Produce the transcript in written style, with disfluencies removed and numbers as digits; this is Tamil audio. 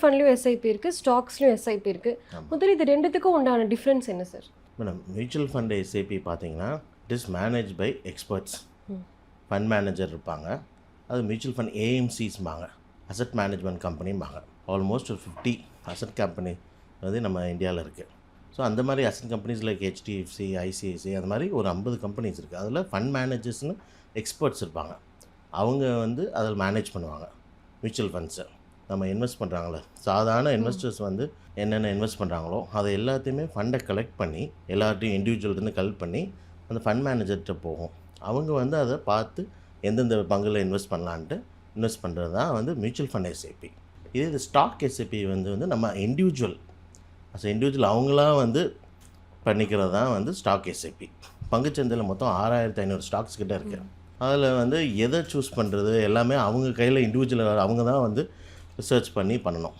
ஃபண்ட்லையும் எஸ்ஐபி இருக்குது, ஸ்டாக்ஸ்லையும் எஸ்ஐபி இருக்குது. முதல்ல இது ரெண்டுத்துக்கும் உண்டான டிஃப்ரென்ஸ் என்ன sir? Madam, mutual fund SIP பார்த்தீங்கன்னா it is manage by experts. Fund manager இருப்பாங்க. அது மியூச்சுவல் ஃபண்ட் ஏஎம்சிஸ்பாங்க, அசட் மேனேஜ்மெண்ட் கம்பெனிம்பாங்க. ஆல்மோஸ்ட் ஒரு 50 அசட் கம்பெனி வந்து நம்ம இந்தியாவில் இருக்குது. ஸோ அந்த மாதிரி asset companies like HDFC, ICICI, அந்த மாதிரி ஒரு 50 கம்பெனிஸ் இருக்குது. அதில் ஃபண்ட் மேனேஜர்ஸ்னு எக்ஸ்பர்ட்ஸ் இருப்பாங்க. அவங்க வந்து அதில் மேனேஜ் பண்ணுவாங்க மியூச்சுவல் ஃபண்ட்ஸை. நம்ம இன்வெஸ்ட் பண்ணுறாங்களே, சாதாரண இன்வெஸ்டர்ஸ் வந்து என்னென்ன இன்வெஸ்ட் பண்ணுறாங்களோ அதை எல்லாத்தையுமே ஃபண்டை கலெக்ட் பண்ணி எல்லார்ட்டையும் இண்டிவிஜுவல்லேருந்து கலெக்ட் பண்ணி அந்த ஃபண்ட் மேனேஜர்கிட்ட போகும். அவங்க வந்து அதை பார்த்து எந்தெந்த பங்கில் இன்வெஸ்ட் பண்ணலான்ட்டு இன்வெஸ்ட் பண்ணுறது தான் வந்து மியூச்சுவல் ஃபண்ட் எஸ்ஐபி. இது ஸ்டாக் எஸ்ஐபி வந்து நம்ம இண்டிவிஜுவல் அவங்களாம் வந்து பண்ணிக்கிறது தான் வந்து ஸ்டாக் எஸ்ஐபி. பங்குச்சந்தையில் மொத்தம் 6500 ஸ்டாக்ஸ் கிட்ட இருக்குது. அதில் வந்து எதை சூஸ் பண்ணுறது எல்லாமே அவங்க கையில் இண்டிவிஜுவல் அவங்க தான் வந்து ரிசர்ச் பண்ணி பண்ணணும்.